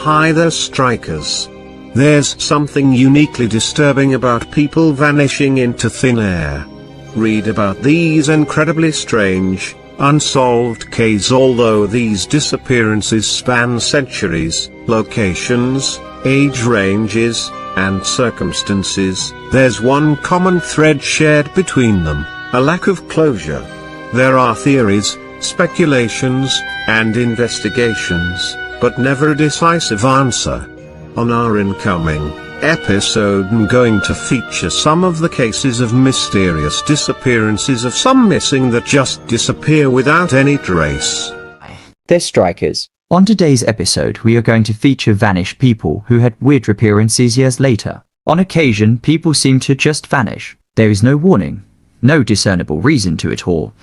Hi there, strikers. There's something uniquely disturbing about people vanishing into thin air. Read about these incredibly strange, unsolved cases. Although these disappearances span centuries, locations, age ranges, and circumstances, there's one common thread shared between them: a lack of closure. There are theories, speculations, and investigations, but never a decisive answer. On our incoming episode, I'm going to feature some of the cases of mysterious disappearances, of some missing that just disappear without any trace. They're strikers. On today's episode, we are going to feature vanished people who had weird reappearances years later. On occasion, people seem to just vanish. There is no warning, no discernible reason to it all.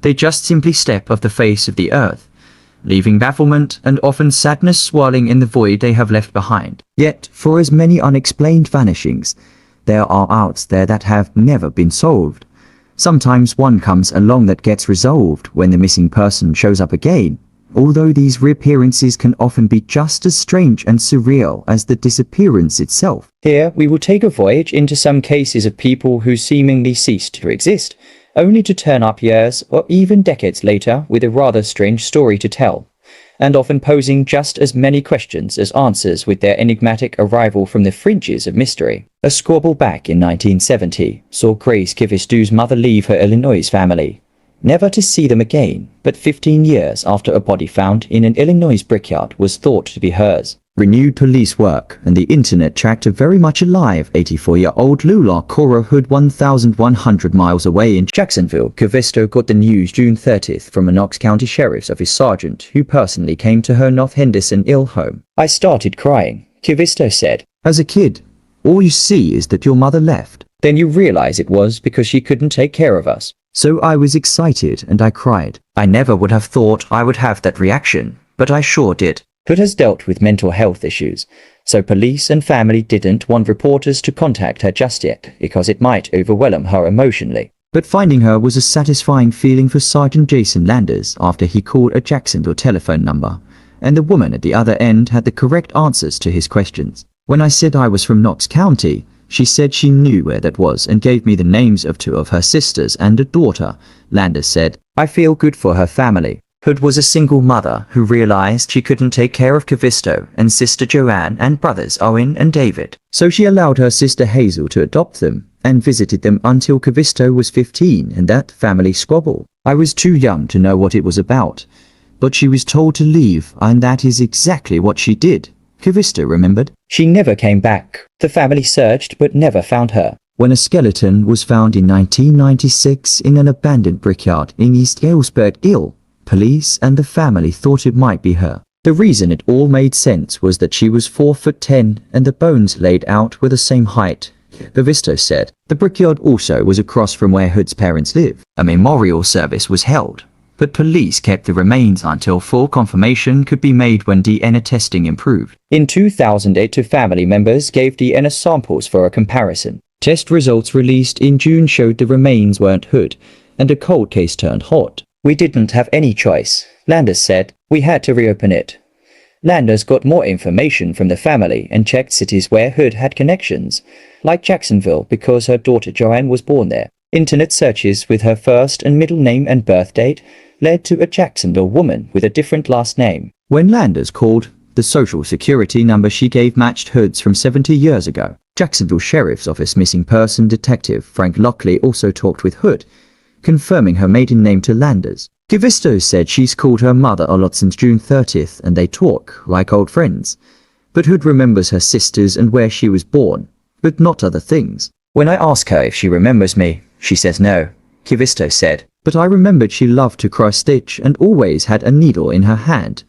They just simply step off the face of the earth, leaving bafflement and often sadness swirling in the void they have left behind. Yet, for as many unexplained vanishings, there are out there that have never been solved. Sometimes one comes along that gets resolved when the missing person shows up again, although these reappearances can often be just as strange and surreal as the disappearance itself. Here, we will take a voyage into some cases of people who seemingly ceased to exist, only to turn up years or even decades later with a rather strange story to tell, and often posing just as many questions as answers with their enigmatic arrival from the fringes of mystery. A squabble back in 1970 saw Grace Kivistou's mother leave her Illinois family, never to see them again, but 15 years after a body found in an Illinois brickyard was thought to be hers. Renewed police work and the internet tracked a very much alive 84-year-old Lula Cora Hood 1,100 miles away in Jacksonville. Kivistou got the news June 30th from a Knox County Sheriff's Office sergeant who personally came to her North Henderson Hill home. "I started crying," Kivistou said. "As a kid, all you see is that your mother left. Then you realize it was because she couldn't take care of us. So I was excited and I cried. I never would have thought I would have that reaction, but I sure did." Hood has dealt with mental health issues, so police and family didn't want reporters to contact her just yet because it might overwhelm her emotionally. But finding her was a satisfying feeling for Sergeant Jason Landers after he called a Jacksonville telephone number, and the woman at the other end had the correct answers to his questions. "When I said I was from Knox County, she said she knew where that was and gave me the names of 2 of her sisters and a daughter," Landers said. "I feel good for her family." Hood was a single mother who realized she couldn't take care of Kivistou and sister Joanne and brothers Owen and David. So she allowed her sister Hazel to adopt them and visited them until Kivistou was 15 and that family squabble. "I was too young to know what it was about, but she was told to leave and that is exactly what she did," Kivistou remembered. "She never came back. The family searched but never found her." When a skeleton was found in 1996 in an abandoned brickyard in East Galesburg, Ill, police and the family thought it might be her. The reason it all made sense was that she was 4'10" and the bones laid out were the same height, Kivistou said. The brickyard also was across from where Hood's parents live. A memorial service was held, but police kept the remains until full confirmation could be made when DNA testing improved. In 2008, 2 family members gave DNA samples for a comparison. Test results released in June showed the remains weren't Hood, and a cold case turned hot. "We didn't have any choice," Landers said. "We had to reopen it." Landers got more information from the family and checked cities where Hood had connections, like Jacksonville because her daughter Joanne was born there. Internet searches with her first and middle name and birth date led to a Jacksonville woman with a different last name. When Landers called, the social security number she gave matched Hood's from 70 years ago. Jacksonville Sheriff's Office missing person detective Frank Lockley also talked with Hood, confirming her maiden name to Landers. Kivistou said she's called her mother a lot since June 30th and they talk like old friends. But Hood remembers her sisters and where she was born, but not other things. "When I ask her if she remembers me, she says no," Kivistou said. "But I remembered she loved to cross-stitch and always had a needle in her hand.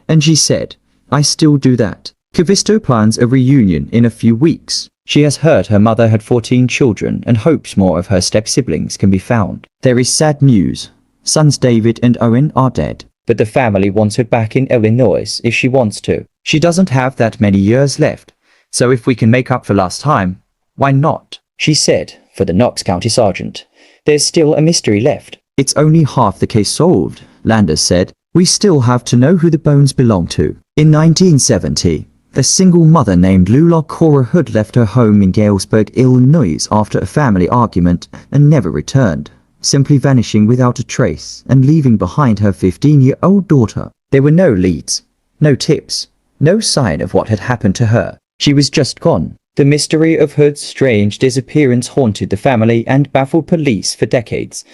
And she said, I still do that." Kivistou plans a reunion in a few weeks. She has heard her mother had 14 children and hopes more of her step-siblings can be found. There is sad news. Sons David and Owen are dead. But the family wants her back in Illinois if she wants to. She doesn't have that many years left, so if we can make up for lost time, why not? She said, for the Knox County Sergeant. There's still a mystery left. "It's only half the case solved," Landers said. "We still have to know who the bones belong to." In 1970, A single mother named Lula Cora Hood left her home in Galesburg, Illinois after a family argument and never returned, simply vanishing without a trace and leaving behind her 15-year-old daughter. There were no leads, no tips, no sign of what had happened to her. She was just gone. The mystery of Hood's strange disappearance haunted the family and baffled police for decades,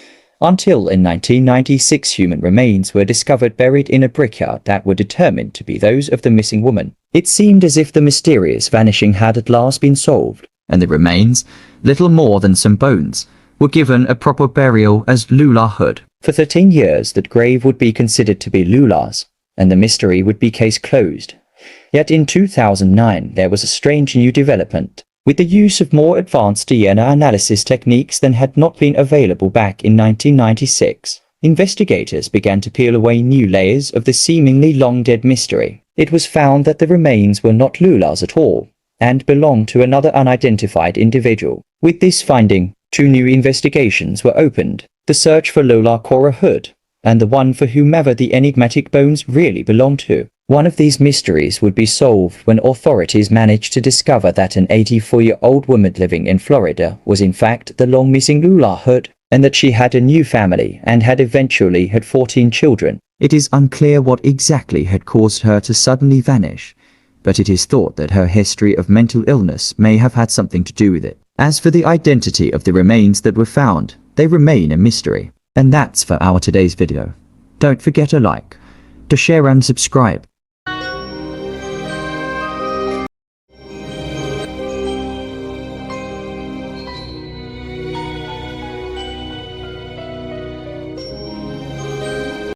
until in 1996 human remains were discovered buried in a brickyard that were determined to be those of the missing woman. It seemed as if the mysterious vanishing had at last been solved, and the remains, little more than some bones, were given a proper burial as Lula Hood. For 13 years that grave would be considered to be Lula's, and the mystery would be case closed. Yet in 2009 there was a strange new development. With the use of more advanced DNA analysis techniques than had not been available back in 1996, investigators began to peel away new layers of the seemingly long-dead mystery. It was found that the remains were not Lula's at all, and belonged to another unidentified individual. With this finding, 2 new investigations were opened: the search for Lula Cora Hood, and the one for whomever the enigmatic bones really belonged to. One of these mysteries would be solved when authorities managed to discover that an 84-year-old woman living in Florida was in fact the long-missing Lula Hood, and that she had a new family and had eventually had 14 children. It is unclear what exactly had caused her to suddenly vanish, but it is thought that her history of mental illness may have had something to do with it. As for the identity of the remains that were found, they remain a mystery. And that's for our today's video. Don't forget to like, to share and subscribe.